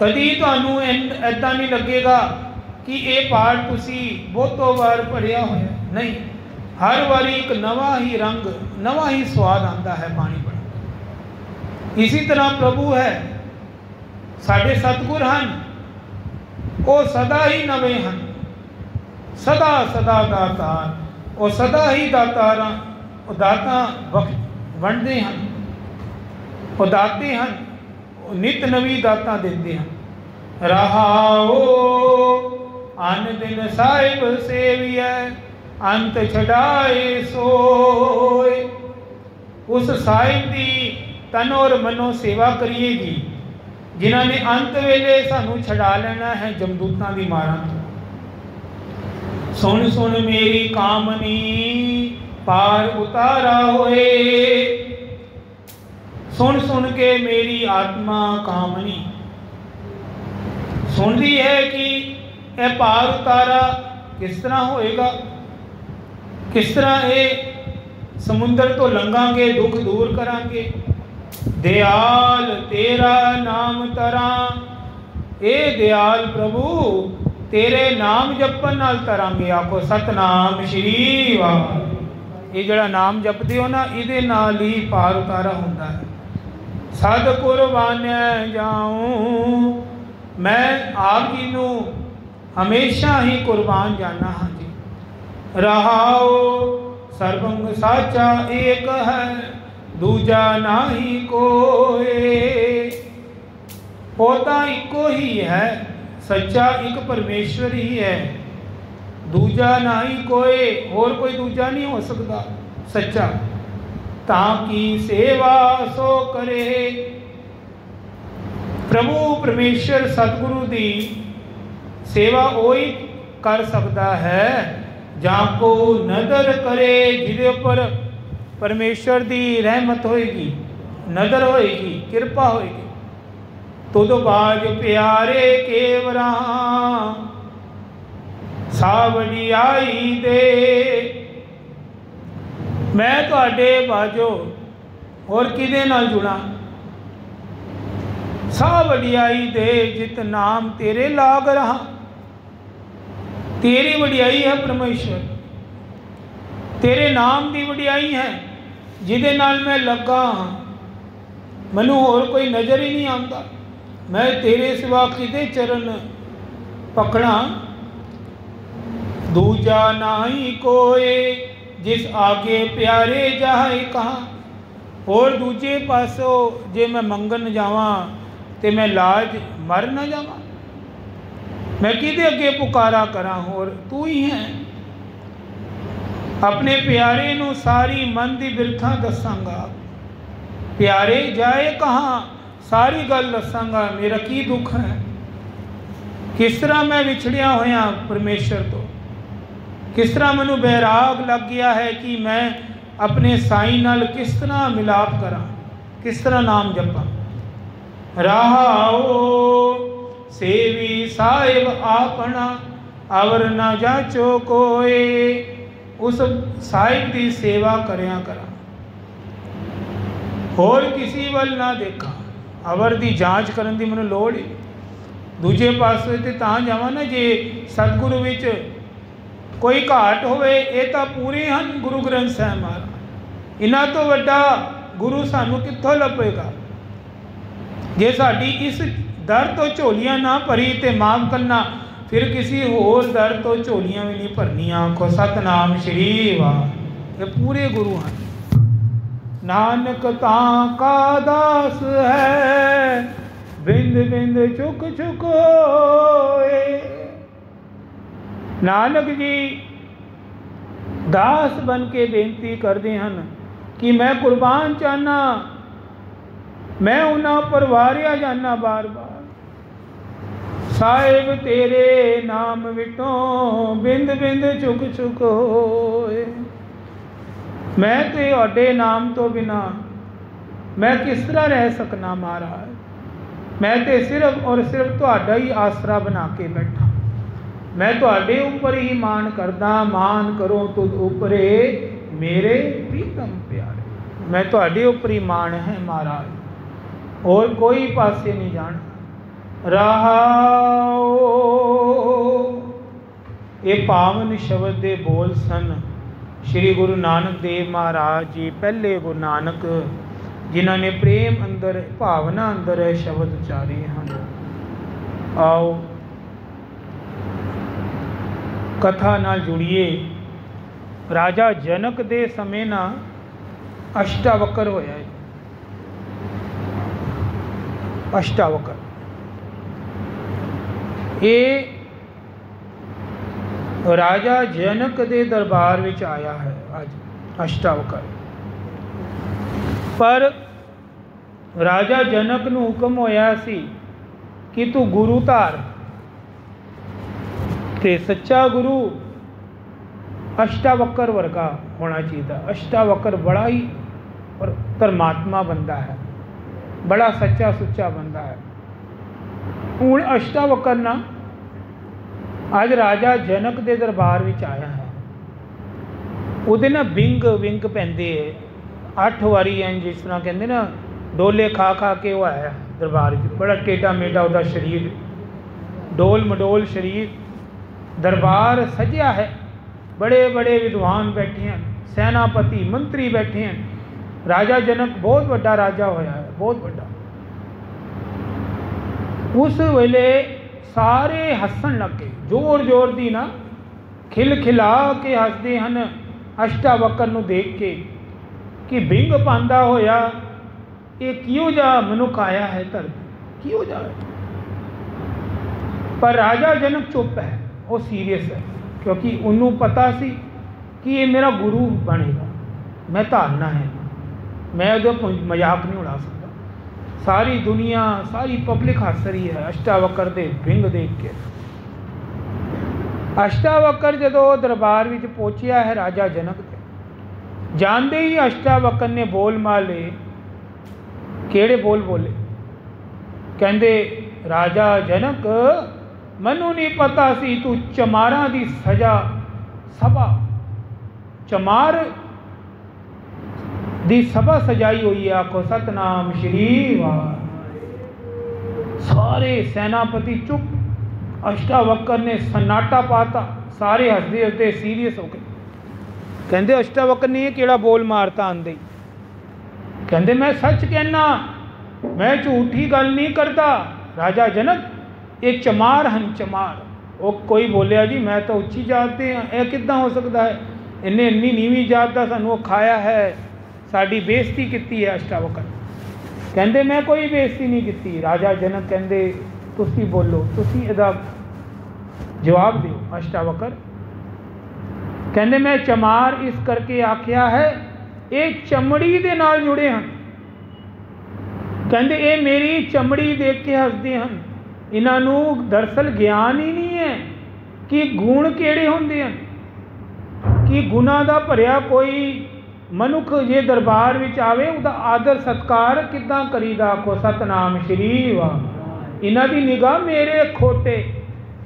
कभी ਤੁਹਾਨੂੰ ऐसा नहीं लगेगा कि ये पाठ तुसी बहुतों बार पढ़िया होया, नहीं, हर बारी एक नवा ही रंग नवा ही स्वाद आता है बाणी पढ़। इसी तरह प्रभु है, साढ़े सतगुर हैं, वो सदा ही नवे हैं, सदा सदा दातार, वो सदा ही दातार दाता वंडते हैं, वो दाते हैं, नित नवी दाता देते हैं। रहाओ अन दिन साहिब सेविया अंत छड़ाए सोए। उस साहिब की तन और मनो सेवा करिए जी, जिन्होंने अंत वेले सानू छड़ा लेना है जमदूतां की मारां तो। सुन सुन मेरी कामनी पार उतारा होए। सुन सुन के मेरी आत्मा कामनी सुन रही है कि यह पार उतारा किस तरह होएगा, किस तरह ये समुद्र तो लंघांगे, दुख दूर करांगे। दयाल तेरा नाम तरा, ए दयाल प्रभु तेरे नाम जपन नाल तरांगे। आखो सतनाम श्री वाहिगुरू। ये जड़ा नाम जपदे हो ना, इहदे नाल ही पार उतारा हुंदा है। सद कुर्बान जाऊं, मैं आप जी नूं हमेशा ही कुर्बान जाना हाँ जी। रहाओ सर्वंग साचा एक है, दूजा नाही कोई। होता इको ही है, सच्चा एक परमेश्वर ही है, दूजा नाही कोई, और कोई दूजा नहीं हो सकता सच्चा। ताकि सेवा सो करे। प्रभु परमेश्वर सतगुरु की सेवा वही कर सकता है जाको नदर करे, जिदे पर परमेश्वर की रहमत होएगी, नदर होएगी, कृपा होएगी। तुद बाज प्यारे केवरा सावड़ी आई दे। मैं तुहाडे बाजो और किदे नाल जुड़ा। सा वडियाई दे जित नाम तेरे लाग रहा। तेरी वडियाई है परमेश्वर, तेरे नाम की वडियाई है जिदे नाल मैं लगा हाँ। मैनू होर कोई नज़र ही नहीं आता, मैं तेरे सिवा किदे चरण पकड़ा। दूजा नाही कोई जिस आगे प्यारे जाए कहा। और दूजे पासों जे मैं मंगन जावां ते मैं लाज मर न जावां। मैं किदे अगे पुकारा करा, और तू ही है। अपने प्यारे नू सारी मन की बिरथा दसांगा। प्यारे जाए कहाँ सारी गल दसांगा, मेरा की दुख है, किस तरह मैं विछड़िया होया परमेश्वर तो, किस तरह मैनू बैराग लग गया है कि मैं अपने साईं नाल किस तरह मिलाप करा, किस तरह नाम जपा। रहाओ सेवी साहिब आपना अवर न जाचो कोई। उस साहिब की सेवा करया करा, होर किसी वल ना देखा। अवर की जांच करन दी मैनूं लोड़ ही। दूजे पासे ते तां जावां ना जे सतगुरु विच कोई घाट होवे। ये तो पूरे हैं गुरु ग्रंथ साहिब महाराज। इन्हां तो वड्डा गुरु सानू कित्थों लभेगा। जे साडी इस दर तो झोलियां ना भरी तो माफ करना, फिर किसी होर दर तो झोलियां भी नहीं भरनियां। आखो सतनाम श्री वाहिगुरू। ये पूरे गुरु हैं। नानक तां का दास है, बिंद बिंद चुक चुक होए। नानक जी दास बन के बेनती करते हैं कि मैं कुर्बान चाहना, मैं उन्हां पर वारिया जाना बार बार। साहिब तेरे नाम विटों बिंद बिंद चुक चुक होए। मैं तुहाडे नाम तो बिना मैं किस तरह रह सकना महाराज। मैं तो सिर्फ और सिर्फ तुहाडा ही आसरा बना के बैठा। मैं तुहाडे ऊपर ही मान करदा। मान करो तुद उपरे मेरे प्रीतम प्यारे। मैं तुहाडे ऊपर ही मान है महाराज, और कोई पासे नहीं जाना। ਰਹਾਉ। ਇਹ ਪਾਵਨ ਸ਼ਬਦ ਦੇ ਬੋਲ ਸਨ ਸ਼੍ਰੀ ਗੁਰੂ ਨਾਨਕ ਦੇਵ ਮਹਾਰਾਜ ਜੀ, ਪਹਿਲੇ ਗੁਰੂ ਨਾਨਕ, ਜਿਨ੍ਹਾਂ ਨੇ ਪ੍ਰੇਮ ਅੰਦਰ, ਭਾਵਨਾ ਅੰਦਰ ਇਹ ਸ਼ਬਦ ਉਚਾਰੇ ਹਨ। ਆਓ ਕਥਾ ਨਾਲ ਜੁੜੀਏ। ਰਾਜਾ ਜਨਕ ਦੇ ਸਮੇਂ ਨਾ ਅਸ਼ਟਾਵਕਰ ਹੋਇਆ ਹੈ। ਅਸ਼ਟਾਵਕਰ ਇਹ ਰਾਜਾ ਜਨਕ ਦੇ ਦਰਬਾਰ ਵਿੱਚ ਆਇਆ ਹੈ ਅੱਜ ਅਸ਼ਟਾਵਕਰ। ਪਰ ਰਾਜਾ ਜਨਕ ਨੂੰ ਹੁਕਮ ਹੋਇਆ ਸੀ ਕਿ ਤੂੰ ਗੁਰੂ ਧਾਰ, ਤੇ ਸੱਚਾ ਗੁਰੂ ਅਸ਼ਟਾਵਕਰ ਵਰਗਾ ਹੋਣਾ ਚਾਹੀਦਾ। ਅਸ਼ਟਾਵਕਰ ਬੜਾ ਹੀ ਧਰਮਾਤਮਾ ਬੰਦਾ ਹੈ, ਬੜਾ ਸੱਚਾ ਸੁੱਚਾ ਬੰਦਾ ਹੈ। ਹੁਣ ਅਸ਼ਟਾਵਕਰ ਨਾ ਅੱਜ ਰਾਜਾ ਜਨਕ ਦੇ ਦਰਬਾਰ ਵਿੱਚ ਆਇਆ ਹੈ। ਉਹਦੇ ਨਾ ਵਿੰਗ ਪੈਂਦੇ 8 ਵਾਰੀ ਐਂ, ਜਿਸ ਤਰ੍ਹਾਂ ਕਹਿੰਦੇ ਨਾ ਡੋਲੇ ਖਾ ਖਾ ਕੇ ਉਹ ਆਇਆ ਦਰਬਾਰ ਵਿੱਚ। ਬੜਾ ਟੇਢਾ ਮੇਢਾ ਉਹਦਾ ਸਰੀਰ, ਡੋਲ ਮਡੋਲ ਸਰੀਰ। ਦਰਬਾਰ ਸਜਿਆ ਹੈ, ਬੜੇ ਬੜੇ ਵਿਦਵਾਨ ਬੈਠੇ ਹਨ, ਸੈਨਾਪਤੀ ਮੰਤਰੀ ਬੈਠੇ ਹਨ। ਰਾਜਾ ਜਨਕ ਬਹੁਤ ਵੱਡਾ ਰਾਜਾ ਹੋਇਆ ਹੈ, ਬਹੁਤ ਵੱਡਾ। ਉਸ ਵੇਲੇ ਸਾਰੇ ਹੱਸਣ ਲੱਗੇ, ਜ਼ੋਰ ਜ਼ੋਰ ਦੀ ਨਾ ਖਿਲ ਖਿਲਾ ਕੇ ਹੱਸਦੇ ਹਨ ਅਸ਼ਟਾਵਕਰ ਨੂੰ ਦੇਖ ਕੇ ਕਿ ਬਿੰਗ ਪਾਉਂਦਾ ਹੋਇਆ ਇਹ ਕਿਹੋ ਜਿਹਾ ਮਨੁੱਖ ਆਇਆ ਹੈ ਧਰਤੀ, ਕਿਹੋ ਜਿਹਾ ਹੈ। ਪਰ ਰਾਜਾ ਜਨਕ ਚੁੱਪ ਹੈ, ਉਹ ਸੀਰੀਅਸ ਹੈ, ਕਿਉਂਕਿ ਉਹਨੂੰ ਪਤਾ ਸੀ ਕਿ ਇਹ ਮੇਰਾ ਗੁਰੂ ਬਣੇਗਾ, ਮੈਂ ਧਾਰਨਾ ਹੈ, ਮੈਂ ਉਹਦਾ ਮਜ਼ਾਕ ਨਹੀਂ ਉਡਾ ਸਕਦਾ। ਸਾਰੀ ਦੁਨੀਆ, ਸਾਰੀ ਪਬਲਿਕ ਹੱਸ ਰਹੀ ਹੈ ਅਸ਼ਟਾਵਕਰ ਦੇ ਬਿੰਗ ਦੇਖ ਕੇ। ਅਸ਼ਟਾਵਕਰ ਜਦੋਂ ਦਰਬਾਰ ਵਿੱਚ ਪਹੁੰਚਿਆ ਹੈ ਰਾਜਾ ਜਨਕ ਦੇ, ਜਾਣਦੇ ਹੀ ਅਸ਼ਟਾਵਕਰ ਨੇ ਬੋਲ ਮਾਰੇ। ਕਿਹੜੇ ਬੋਲ ਬੋਲੇ? ਕਹਿੰਦੇ ਰਾਜਾ ਜਨਕ, ਮੈਨੂੰ ਨਹੀਂ ਪਤਾ ਸੀ ਤੂੰ ਚਮਾਰਾਂ ਦੀ ਸਭਾ ਚਮਾਰ ਦੀ ਸਭਾ ਸਜਾਈ ਹੋਈ ਹੈ। ਆਖੋ ਸਤਨਾਮ ਸ਼੍ਰੀ ਵਾਹਿਗੁਰੂ। ਸਾਰੇ ਸੈਨਾਪਤੀ ਚੁੱਪ। ਅਸ਼ਟਾਵਕਰ ਨੇ ਸਨਾਟਾ ਪਾਤਾ, ਸਾਰੇ ਹੱਸਦੇ ਹੱਸਦੇ ਸੀਰੀਅਸ ਹੋ ਗਏ। ਕਹਿੰਦੇ ਅਸ਼ਟਾਵਕਰ ਨੇ ਇਹ ਕਿਹੜਾ ਬੋਲ ਮਾਰਤਾ ਆਂਦੇ ਹੀ? ਕਹਿੰਦੇ ਮੈਂ ਸੱਚ ਕਹਿਣਾ, ਮੈਂ ਝੂਠੀ ਗੱਲ ਨਹੀਂ ਕਰਦਾ। ਰਾਜਾ ਜਨਕ, ਇਹ ਚਮਾਰ ਹਨ, ਚਮਾਰ। ਉਹ ਕੋਈ ਬੋਲਿਆ ਜੀ ਮੈਂ ਤਾਂ ਉੱਚੀ ਜਾਤ ਦੇ ਹਾਂ, ਇਹ ਕਿੱਦਾਂ ਹੋ ਸਕਦਾ ਹੈ? ਇਹਨੇ ਇੰਨੀ ਨੀਵੀਂ ਜਾਤ ਦਾ ਸਾਨੂੰ ਉਹ ਖਾਇਆ ਹੈ, ਸਾਡੀ ਬੇਇੱਜ਼ਤੀ ਕੀਤੀ ਹੈ। ਅਸ਼ਟਾਵਕਰ ਕਹਿੰਦੇ ਮੈਂ ਕੋਈ ਬੇਇੱਜ਼ਤੀ ਨਹੀਂ ਕੀਤੀ। ਰਾਜਾ ਜਨਕ ਕਹਿੰਦੇ ਤੁਸੀਂ ਬੋਲੋ, ਤੁਸੀਂ ਇਹਦਾ ਜਵਾਬ ਦਿਓ। ਅਸ਼ਟਾਵਕਰ ਕਹਿੰਦੇ ਮੈਂ ਚਮਾਰ ਇਸ ਕਰਕੇ ਆਖਿਆ ਹੈ, ਇਹ ਚਮੜੀ ਦੇ ਨਾਲ ਜੁੜੇ ਹਨ। ਕਹਿੰਦੇ ਇਹ ਮੇਰੀ ਚਮੜੀ ਦੇਖ ਕੇ ਹੱਸਦੇ ਹਨ। ਇਹਨਾਂ ਨੂੰ ਦਰਅਸਲ ਗਿਆਨ ਹੀ ਨਹੀਂ ਹੈ ਕਿ ਗੁਣ ਕਿਹੜੇ ਹੁੰਦੇ ਹਨ, ਕਿ ਗੁਣਾਂ ਦਾ ਭਰਿਆ ਕੋਈ ਮਨੁੱਖ ਜੇ ਦਰਬਾਰ ਵਿੱਚ ਆਵੇ ਉਹਦਾ ਆਦਰ ਸਤਕਾਰ ਕਿੱਦਾਂ ਕਰੀਦਾ। ਆਖੋ ਸਤਨਾਮ ਸ਼੍ਰੀ ਵਾਹਿਗੁਰੂ। ਇਹਨਾਂ ਦੀ ਨਿਗਾਹ ਮੇਰੇ ਖੋਟੇ,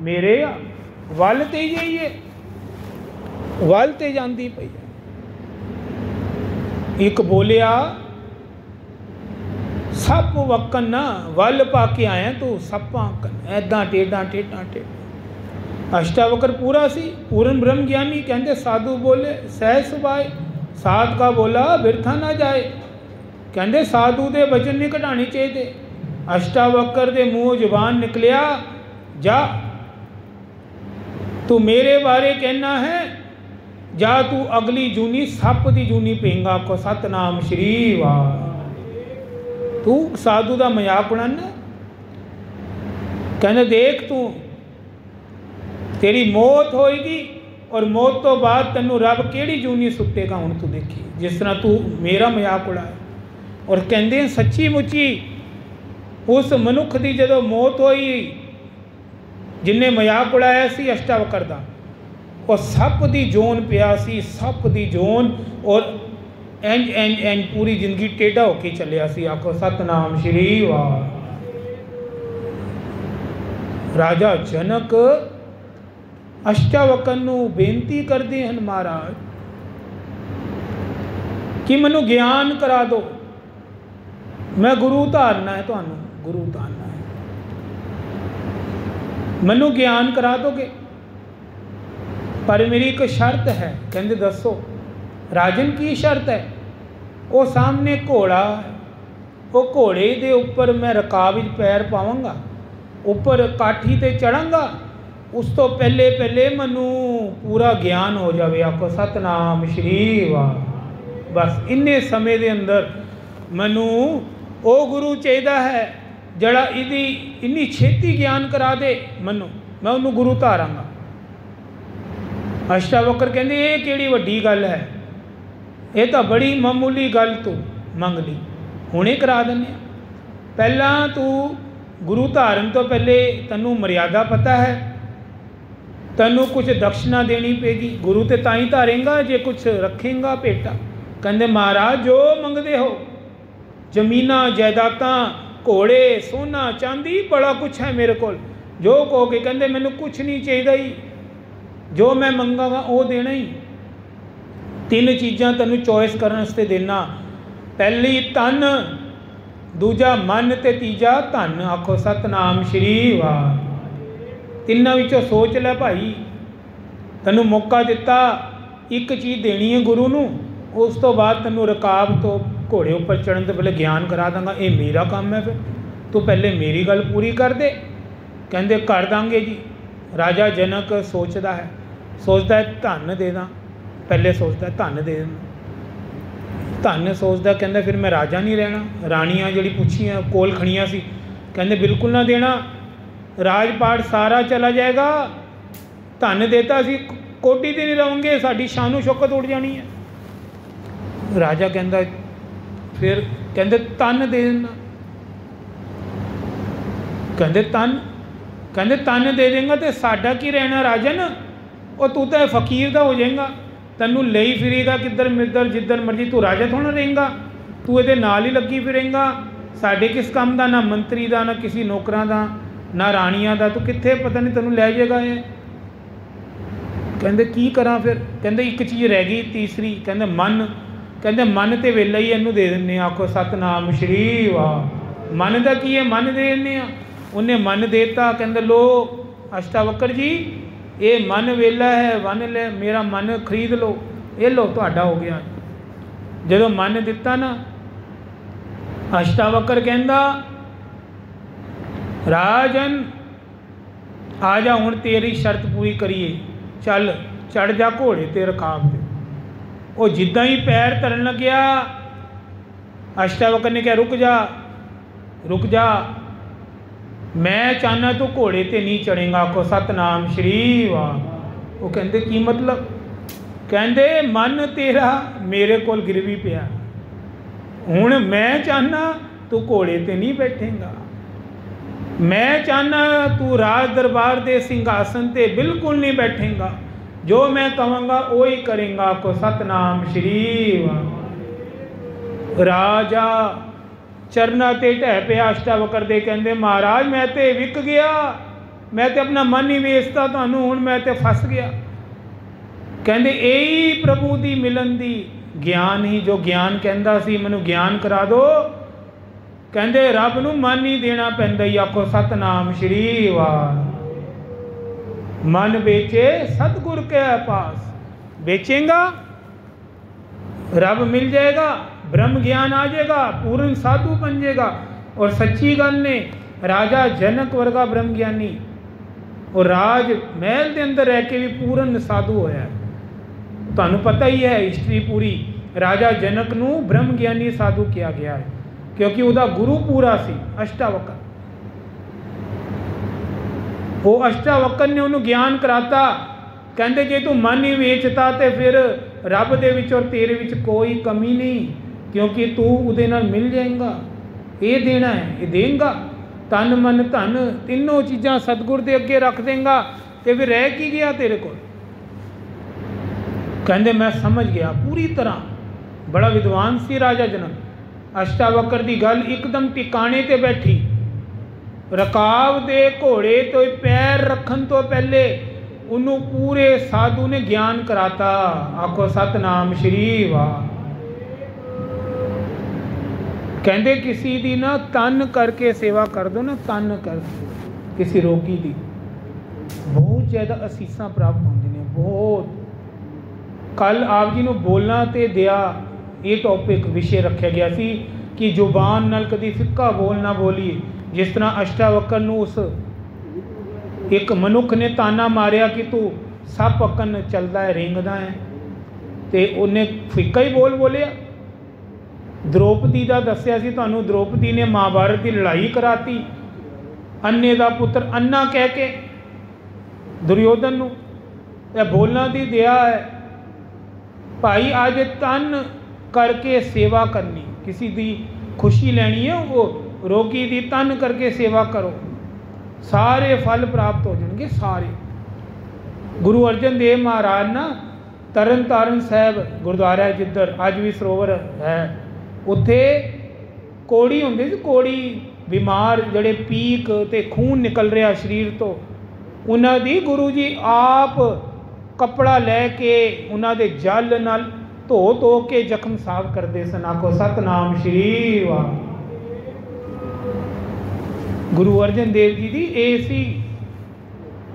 ਮੇਰੇ ਵੱਲ ਤੇ ਜਾਈਏ, ਵੱਲ ਤੇ ਜਾਂਦੀ ਪਈ। ਇੱਕ ਬੋਲਿਆ ਸੱਪ ਵਕਨ ਨਾ ਵੱਲ ਪਾ ਕੇ ਆਇਆ ਤੂੰ, ਸੱਪਾਂ ਐਦਾਂ ਟੇਢਾਂ ਟੇਢਾਂ ਟੇਢਾਂ। ਅਸ਼ਟਾਵਕਰ ਪੂਰਾ ਸੀ, ਪੂਰਨ ਬ੍ਰਹਮ ਗਿਆਨੀ। ਕਹਿੰਦੇ ਸਾਧੂ ਬੋਲੇ ਸਹਿ ਸੁਭਾਏ, ਸਾਧ ਕਾ ਬੋਲਾ ਬਿਰਥਾ ਨਾ ਜਾਏ। ਕਹਿੰਦੇ ਸਾਧੂ ਦੇ ਬਚਨ ਨਹੀਂ ਘਟਾਣੇ ਚਾਹੀਦੇ। ਅਸ਼ਟਾਵਕਰ ਦੇ ਮੂੰਹ ਜ਼ੁਬਾਨ ਨਿਕਲਿਆ, ਜਾ ਤੂੰ ਮੇਰੇ ਬਾਰੇ ਕਹਿਣਾ ਹੈ, ਜਾ ਤੂੰ ਅਗਲੀ ਜੂਨੀ ਸੱਪ ਦੀ ਜੂਨੀ ਪਏਗਾ। ਕੋ ਸਤਨਾਮ ਸ਼੍ਰੀ ਵਾਹਿਗੁਰੂ। ਤੂੰ ਸਾਧੂ ਦਾ ਮਜ਼ਾਕ ਉਡਾਨਾ। ਕਹਿੰਦੇ ਦੇਖ ਤੂੰ, ਤੇਰੀ ਮੌਤ ਹੋਏਗੀ ਔਰ ਮੌਤ ਤੋਂ ਬਾਅਦ ਤੈਨੂੰ ਰੱਬ ਕਿਹੜੀ ਜੂਨੀ ਸੁੱਟੇਗਾ। ਹੁਣ ਤੂੰ ਦੇਖੀ ਜਿਸ ਤਰ੍ਹਾਂ ਤੂੰ ਮੇਰਾ ਮਜ਼ਾਕ ਉਡਾਇਆ। ਔਰ ਕਹਿੰਦੇ ਸੱਚੀ ਮੁੱਚੀ ਉਸ ਮਨੁੱਖ ਦੀ ਜਦੋਂ ਮੌਤ ਹੋਈ ਜਿਨਨੇ ਮਜ਼ਾਕ ਉਡਾਇਆ ਸੀ ਅਸ਼ਟਾਵਕਰ ਦਾ, ਉਹ ਸੱਪ ਦੀ ਜੋਨ ਪਿਆ ਸੀ, ਸੱਪ ਦੀ ਜੋਨ। ਔਰ ਇੰਜ ਪੂਰੀ ਜ਼ਿੰਦਗੀ ਟੇਢਾ ਹੋ ਕੇ ਚੱਲਿਆ ਸੀ। ਆਖੋ ਸਤਨਾਮ ਸ਼੍ਰੀ ਵਾਹਿਗੁਰੂ। ਰਾਜਾ ਜਨਕ ਅਸ਼ਟਾਵਕਰ ਨੂੰ ਬੇਨਤੀ ਕਰਦੇ ਹਨ, ਮਹਾਰਾਜ ਕਿ ਮੈਨੂੰ ਗਿਆਨ ਕਰਾ ਦਿਓ, ਮੈਂ ਗੁਰੂ ਧਾਰਨਾ ਹੈ, ਤੁਹਾਨੂੰ ਗੁਰੂ ਧਾਰਨਾ ਹੈ। मैनू ज्ञान करा दोगे, पर मेरी एक शर्त है। कहते दसो। राजन की शर्त है? वो सामने घोड़ा है, वो घोड़े के उपर मैं रकाब विच पैर पावांगा, उपर काठी ते चढ़ांगा, उस तो पहले पहले मैनू पूरा ज्ञान हो जाए। आखो सतनाम श्री वाह। बस इन्ने समय के अंदर मैनू वो गुरु चाहिए है जड़ा इदी इन्नी छेती ज्ञान करा दे मैनू, मैं उन्होंने गुरु धारांगा। अष्टावक्र कहते ये केड़ी वड्डी गल है, ये तो बड़ी मामूली गल तू मंग ली, हुणे करा देने। पहला तू गुरु धारन तो पहले तैनू मर्यादा पता है, तैनू कुछ दक्षिणा देनी पेगी। गुरु तो ताई धारेंगा जे कुछ रखेंगा भेटा। कहते महाराज जो मंगते हो, जमीना जायदादा, घोड़े, सोना चांदी, बड़ा कुछ है मेरे को, जो कहोगे। कहते मैनू कुछ नहीं चाहिए ही, जो मैं मंगागा वो देना ही। तीन चीज़ां तैनू चॉइस करने वास्ते देना, पहली तन, दूजा मन ते तीजा धन। आखो सतनाम श्री वाह। तिन्हां विचों सोच लै भाई, तैनू मौका दिता, एक चीज़ देनी है गुरु नू, उस तो बाद तैनू रकाब तो घोड़े उपर चढ़न तो पहले ज्ञान करा दांगा। ये मेरा काम है, फिर तू पहले मेरी गल पूरी कर दे। कहते कर दांगे जी। राजा जनक सोचता है, सोचता है धन दे दा, पहले सोचता है धन दे देना, धन सोचता, कहता फिर मैं राजा नहीं रहना। रानियाँ जी पुछियाँ कोल खड़ियाँ सी, कहते बिल्कुल ना देना, राजपाट सारा चला जाएगा, धन देता सी कोटी ते नहीं रहोगे, साड़ी शानो शौकत उड़ जानी है। राजा कहता फिर कहते तन दे देना, कहते तन दे देंगा तो साडा की रहना राजन, और तू तो फकीर का हो जाएगा, तैनू ले फिरेगा किधर मिधर जिधर मर्जी, तू राजा थोड़ा रहेगा, तू ये नाल ही लगी फिरेगा, साढ़े किस काम का, ना मंत्री का, ना किसी नौकरां का, ना रानियां का, तू कित्थे पता नहीं तैनू लै जाएगा ये। कहते की करा फिर? कहते एक चीज़ रह गई तीसरी, कहते मन। कहते मन तो वेला ही इनू दे दें। आखो सतनाम श्री वाह। मन का की है? मन दे दें। उन्हें मन देता, कहते लो अष्टावक्र जी ये मन वेला है, वन ले मेरा मन खरीद लो, ये लो तुहाडा हो गया। जो मन दिता ना, अष्टावक्र कहता राजन आ जा हुण तेरी शर्त पूरी करिए, चल चढ़ जा घोड़े ते रकाब दे। वो जिद्दां ही पैर धरन लग्या, अष्टावक्र ने कहा रुक जा, मैं चाहना तू घोड़े ते नहीं चढ़ेगा। आखो सतनाम श्री वाह। वो कहते की मतलब? कहते मन तेरा मेरे कोल गिरवी पिया, हुण मैं चाहना तू घोड़े ते नहीं बैठेगा, मैं चाहना तू राज दरबार के सिंघासन ते बिल्कुल नहीं बैठेगा, जो मैं कहूँगा वो ही करेगा। आखो सतनाम श्री वाह। राजा चरना ते ढह पिया अष्टावक्र दे, कहते महाराज मैं तो विक गया, मैं तो अपना मन ही वेचता तुहानू, हुण मैं तो फस गया। कहते यही प्रभु की मिलन की ज्ञान ही, जो ज्ञान कहता सी मैनू ज्ञान करा दो। कहते रब नू मन ही देना पैंदा ही। आखो सतनाम श्री वाह। मन बेचे सतगुर के पास, बेचेगा रब मिल जाएगा, ब्रह्म ज्ञान आ जाएगा, पूर्ण साधु बन जाएगा। और सच्ची गल ने राजा जनक वर्गा ब्रह्म ज्ञानी और राज महल के अंदर रह के भी पूर्ण साधु होया। तुहानू पता ही है हिस्ट्री पूरी, राजा जनक नू ब्रह्म ज्ञानी साधु किया गया है, क्योंकि उसका गुरु पूरा सी अष्टावक्र। वो अष्टावक्र ने उन्होंने ज्ञान कराता। कहते जे तू मन ही वेचता तो फिर रब दे विच और तेरे विच कोई कमी नहीं, क्योंकि तू उहदे नाल मिल जाएगा। ये देना है, ये देंगा, तन मन धन तीनों चीज़ां सतगुर दे अगे रख देंगा, तो फिर रह की गया तेरे को। कहते मैं समझ गया पूरी तरह। बड़ा विद्वान सी राजा जनक। अष्टावक्र की गल एकदम टिकाने ते बैठी। रकाब दे घोड़े तो पैर रखन तो पहले उन्होंने पूरे साधु ने ज्ञान कराता। आखो सतनाम श्री वाह। कहते किसी दी ना तन करके सेवा कर दो ना, तन करके किसी रोगी दी, बहुत ज़्यादा असीसां प्राप्त होंदी ने। बहुत कल आप जी नूं बोलना ते दया ये टॉपिक विषय रखा गया सी कि जुबान नाल कदी फिक्का बोल ना बोलीए। जिस तरह अष्टावक्र नूं उस एक मनुख ने ताना मारिया कि तू सप अकन चलदा है रेंगदा है, तो उन्हें फिक्का ही बोल बोलिया। द्रौपदी का दसिया सी तुहानूं, द्रौपदी ने महाभारत की लड़ाई कराती अन्ने का पुत्र अन्ना कह के दुर्योधन नूं। यह बोलना दी दया है भाई। अज तन करके सेवा करनी, किसी की खुशी लैनी है वो रोगी की तन करके सेवा करो, सारे फल प्राप्त हो जाएंगे सारे। गुरु अर्जन देव महाराज ना तरन तारण साहब गुरुद्वारा जिधर अज भी सरोवर है, उत्थे कोड़ी होंदी सी, कोड़ी बीमार जड़े पीक ते खून निकल रहा शरीर तो, उन्हां दी गुरु जी आप कपड़ा लैके उन्हां दे जल नाल धो धो के जख्म साफ करते सन। आखो सतनाम श्री वाह। गुरु अर्जन देव जी की ये सी।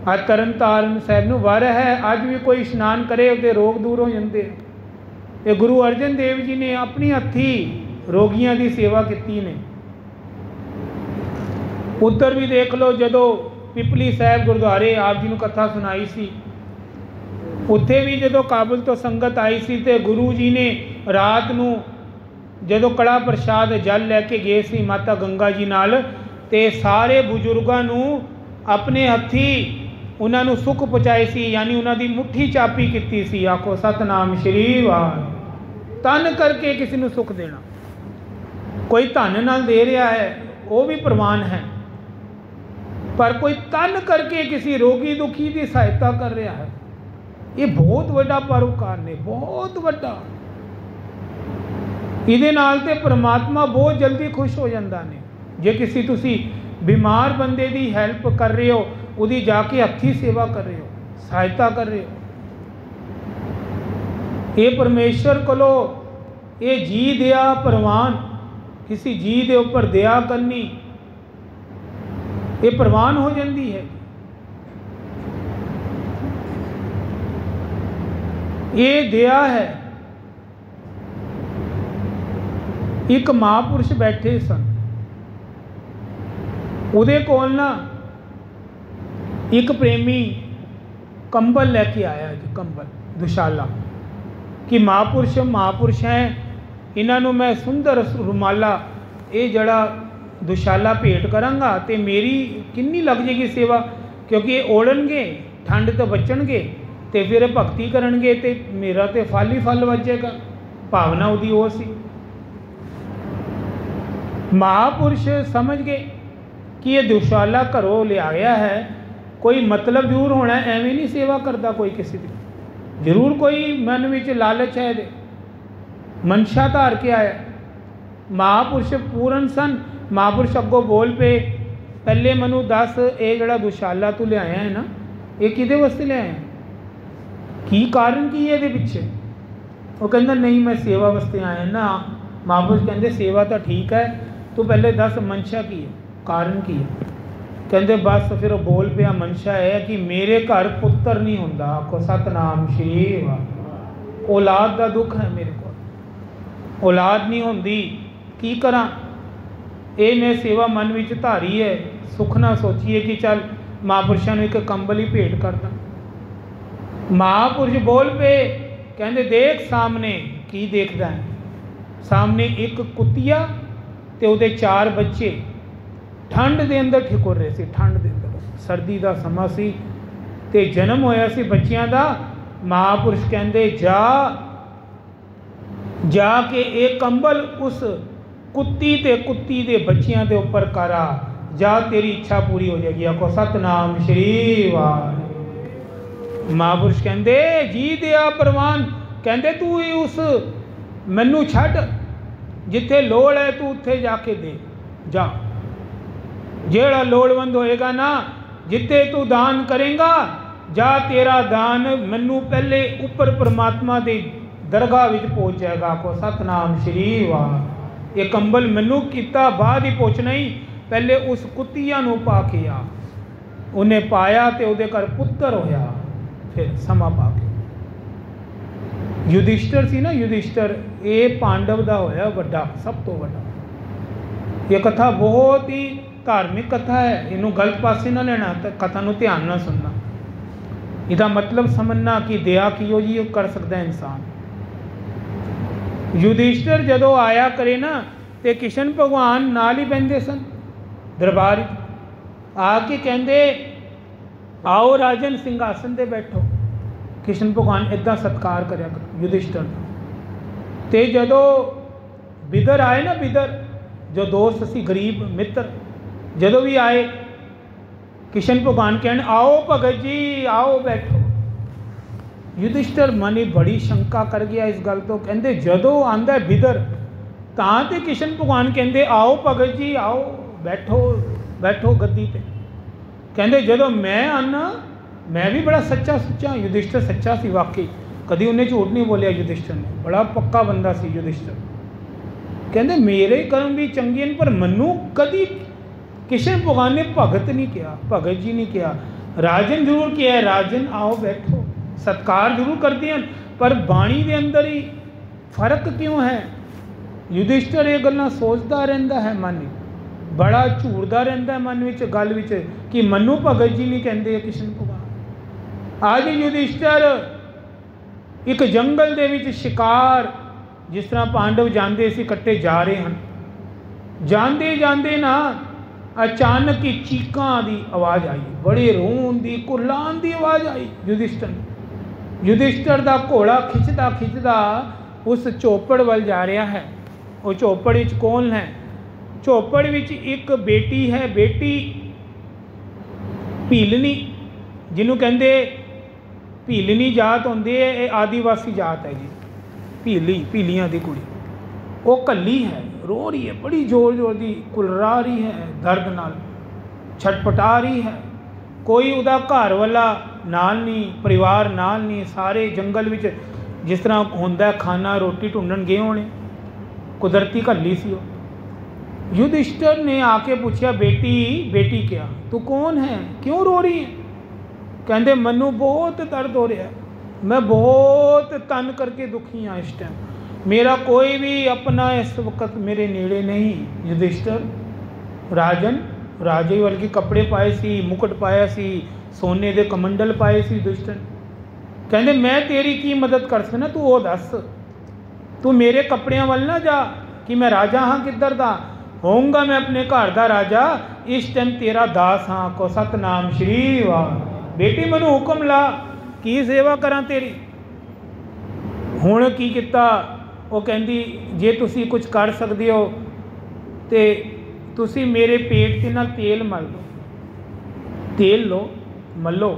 अज तरन तारण साहब नूं वर है, अज भी कोई इशनान करे उसके रोग दूर हो जाते। ये गुरु अर्जन देव जी ने अपनी हथी रोगियों की सेवा की ने। उधर भी देख लो, जदों पिपली साहब गुरुद्वारे आप जी नूं कथा सुनाई सी, उत्थे भी जदों काबुल तो संगत आई सी ते गुरु जी ने रात नूं जदों कड़ा प्रसाद जल लैके गए सी माता गंगा जी नाल, ते सारे बुजुर्गों नूं अपने हथी उन्होंने सुख पहुँचाए सी, यानी उन्होंने मुट्ठी चापी की सी। आखो सतनाम श्री वाह। तन करके किसी को सुख देना, कोई धन नाल दे रहा है वो भी प्रवान है, पर कोई तन करके किसी रोगी दुखी की सहायता कर रहा है, ये बहुत बड़ा परोपकार ने, बहुत बड़ा। इहदे नाल ते परमात्मा बहुत जल्दी खुश हो जाता ने। जे किसी तुसी बीमार बंदे की हैल्प कर रहे हो, उदी जाके हथी सेवा कर रहे हो, सहायता कर रहे हो, ये परमेश्वर कोलो ये जी दया प्रवान, किसी जी के उपर दया करनी ये प्रवान हो जाती है। ये दया है। एक महापुरुष बैठे सन, उहदे कोल ना एक प्रेमी कंबल लैके आया जी, कंबल दुशाला कि महापुरुष हैं, इन्हों मैं सुंदर रुमाला ये जड़ा दुशाला भेंट करांगा तो मेरी किन्नी लग जाएगी सेवा, क्योंकि ये ओढ़नगे ठंड तो बचणगे तो फिर भगती करनगे तो मेरा तो फल ही फल वजेगा। भावना उदी वो सी। महापुरुष समझ गए कि ये दुशाला घरों ले आया है, कोई मतलब जरूर होना, एवं नहीं सेवा करता कोई किसी की, जरूर कोई मन में लालच है, दे मनशा धार के आया। महापुरुष पूर्ण सन। महापुरुष अगों बोल पे, पहले मैनू दस ये जड़ा दुशाला तू लिया है ना, ये किदे वास्ते लिया है, की कारण की है ये पिछे? वो कहता नहीं मैं सेवा वास्ते आया ना। महापुरुष कहते सेवा तो ठीक है, तू पहले दस मनशा की है, कारण की है? कहते बस फिर वो बोल पिया मनशा है कि मेरे घर पुत्र नहीं होंदा। आखो सतनाम श्री वाह। औलाद का दुख है मेरे को, औलाद नहीं होंदी, की करा? ये मैं सेवा मन में धारी है, सुख ना सोचिए कि चल महापुरुषों एक कंबल ही भेंट करदा। महापुरुष बोल पे, कहते देख सामने की देखदा है? सामने एक कुतिया ते उहदे 4 बच्चे ठंड के अंदर ठिकुर रहे थे। ठंड के अंदर सर्दी का समा सी ते जन्म होया सी बच्चियां दा। महापुरुष कहते जा जाके एक कंबल उस कुत्ती दे बच्चियां के उपर करा, जा तेरी इच्छा पूरी हो जाएगी। आखो सतनाम श्री वाह। महापुरुष कहते जी दया प्रवान, कहते तू उस मैनू छड्ड, जिथे लोड़ है तू उत्थे जाके दे जा। जेड़ा लोड़वंद होएगा ना, जिथे तू दान करेगा जा, तेरा दान मैनू पहले ऊपर परमात्मा दे दरगाह विच पहुँच जाएगा। आखो सतनाम श्री वाह। ये कंबल मैनू किता बाद ही पहुँचना ही, पहले उस कुत्तिया नू पा के आ, उन्हें पाया तो उहदे घर पुत्र होया। फिर समा पा के युधिष्ठिर सी ना, युधिष्ठिर ये पांडव का होया वड्डा, सब तो वड्डा। ये कथा बहुत ही धार्मिक कथा है, इनू गलत पासे ना लेना, तो कथा नू ध्यान ना सुनना। इसका मतलब समझना कि दया किहो जी कर सकता है इंसान। युधिष्ठिर जदों आया करे ना तो कृष्ण भगवान नाल ही बहते सन दरबार, आके कहते आओ राजन सिंघासन ते बैठो। कृष्ण भगवान इदा सत्कार करया युधिष्ठिर का। तो जदों बिदर आए ना, बिदर जो दोस्त सी गरीब मित्र, जदों भी आए कृष्ण भगवान कहन आओ भगत जी आओ बैठो। युधिष्ठिर मन ही बड़ी शंका कर गया इस गल तो, कहते जदों आंदा बिदर तां ते कृष्ण भगवान कहते आओ भगत जी आओ बैठो बैठो गद्दी ते। कहते जदों मैं आना मैं भी बड़ा सच्चा सुच्चा। युधिष्ठिर सच्चा सी वाकई, कभी उन्हें झूठ नहीं बोलिया युधिष्ठिर ने, बड़ा पक्का बंदा सी युधिष्ठिर। कहते मेरे कर्म भी चंगे हैं पर मनु कभी कृष्ण भगवान ने भगत नहीं किया, भगत जी नहीं किया, राजन जरूर किया है, राजन आओ बैठो, सत्कार जरूर करते हैं, पर बाणी के अंदर ही फर्क क्यों है। युधिष्ठिर ये गल्लां सोचता रहता है, मन बड़ा झूरदा रहता है मन विच गल विच कि मनु भगत जी नहीं कहते कृष्ण भगवान। आज युधिष्ठिर एक जंगल दे विच शिकार, जिस तरह पांडव जाते सी कट्टे जा रहे हैं, जाते जाते ना अचानक ही चीकां की आवाज़ आई, बड़े रोन की कुरलान की आवाज़ आई। युधिष्ठिर का घोड़ा खिंचता खिंचता उस चौपड़ वाल जा रहा है। वो चौपड़ विच कौन है? चौपड़ विच एक बेटी है, बेटी भीलनी, जिन्हों कहते भीलनी जात होंदी है, ये आदिवासी जात है जी। भीलियां की कुड़ी वो कली है, रो रही है, बड़ी जोर जोर की कुलरा रही है, दर्द नाल छटपटा रही है। कोई उदा घर वाला नाल नहीं, परिवार नाल नहीं, सारे जंगल विच जिस तरह होंदा खाना रोटी ढूंढन गए होने, कुदरती कली सी। युधिष्ठिर ने आके पूछा बेटी बेटी क्या, तू कौन है, क्यों रो रही है? कहते मनु बहुत दर्द हो रहा है, मैं बहुत तन करके दुखी हाँ इस टाइम, मेरा कोई भी अपना इस वक्त मेरे नेड़े नहीं। युधिष्ठिर राजन राजे वर्गी कपड़े पाए सी, मुकुट पाया सी, सोने के कमंडल पाए सी। युधिष्ठिर कहते मैं तेरी की मदद कर सकना, तू वो दस, तू मेरे कपड़ियां वाल ना जा कि मैं राजा हाँ किधर दा होऊंगा, मैं अपने घर का राजा, इस टाइम तेरा दास हाँ को सतनाम श्री वाह। बेटी मैनू हुक्म ला की सेवा करा तेरी। हुण की किता, वो कहती जे तुसी कुछ कर सकते हो तो तुसी मेरे पेट के नाल तेल मल दो, तेल लो मलो,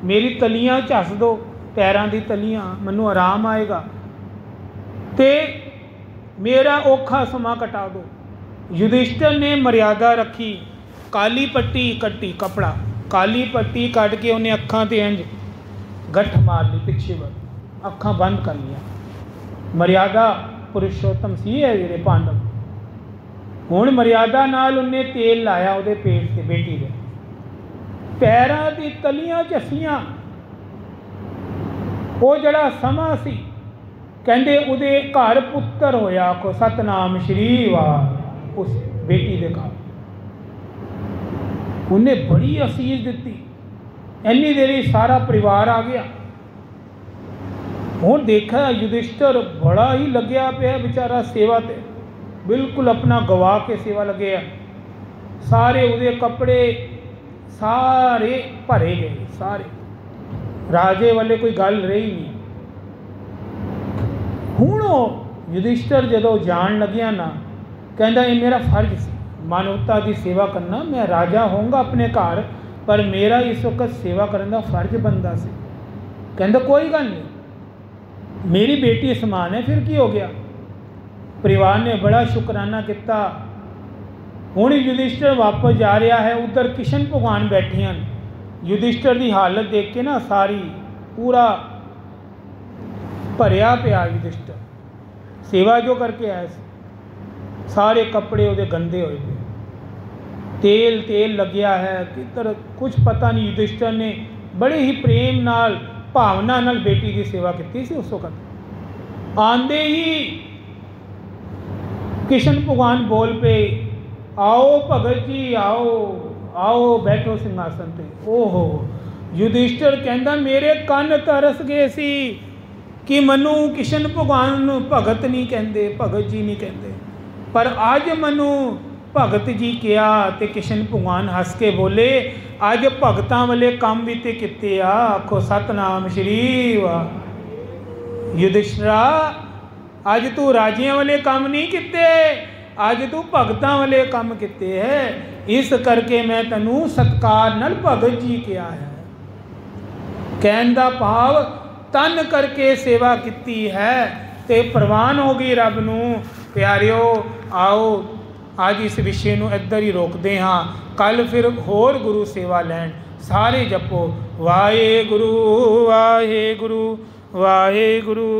मेरी तलियां झस दो, पैरों की तलियां, मैनू आराम आएगा, तो मेरा औखा समा कटा दो। युधिष्ठिर ने मर्यादा रखी, काली पट्टी कट्टी, कपड़ा काली पट्टी कट के उन्हें अखां ते इंज गठ मार ली, पिछे वर अखां बंद कर लिया। मर्यादा पुरुषोत्तम सी है जेरे पांडव। हुण मर्यादा नाल उन्हें तेल लाया उहदे पेट से, बेटी दे पैरों की तलियां झसियां। वो जड़ा समा सी कहते उहदे घर पुत्र होया को सतनाम श्री वाह। उस बेटी के घर उन्हें बड़ी असीस दी, इन्नी देरी सारा परिवार आ गया। हुण देखा युधिष्ठिर बड़ा ही लग्या पिया बेचारा सेवा ते, बिल्कुल अपना गवा के सेवा लगे। सारे उहदे कपड़े सारे भरे गए, सारे राजे वाले कोई गल रही नहीं। हुण युधिष्ठिर जदों जान लग्या ना, कहता ये मेरा फर्ज सी मानवता की सेवा करना, मैं राजा होऊंगा अपने घर, पर मेरा इस वक्त सेवा करने का फर्ज बनता से। कहता कोई गल नहीं, मेरी बेटी समान है, फिर की हो गया। परिवार ने बड़ा शुकराना किया। हुण युधिष्ठिर वापस जा रहा है, उधर कृष्ण भगवान बैठे हैं। युधिष्ठिर की हालत देख के ना सारी पूरा भरिया पिया युधिष्ठिर, सेवा जो करके आया, सारे कपड़े उहदे गंदे होए पे। तेल तेल लग्या है किधर कुछ पता नहीं। युधिष्ठिर ने बड़े ही प्रेम नाल भावना नाल बेटी की सेवा की सी। उस वक्त आंदे ही कृष्ण भगवान बोल पे, आओ भगत जी आओ आओ बैठो सिंहासन पे। ओहो युधिष्ठिर कहंदा मेरे कान तरस गए सी कि मनु कृष्ण भगवान भगत नहीं कहते, भगत जी नहीं कहते, पर अज मनु भगत जी किया तो कृष्ण भगवान हस के बोले, अज भगतां वाले काम भी तो किते आ। आखो सतनाम श्री वाह। युधिष्ठिरा अज तू राजियां वाले काम नहीं किते, अज तू भगतां वाले काम किते है, इस करके मैं तैनू सत्कार नाल भगत जी किया है। कहन दा भाव तन करके सेवा की है तो प्रवान हो गई रब नू। प्यारिओ आओ आज इस विषय नू इधर ही रोकते हाँ, कल फिर होर गुरु सेवा लैन। सारे जपो वाहे गुरु वाहे गुरु वाहे गुरु।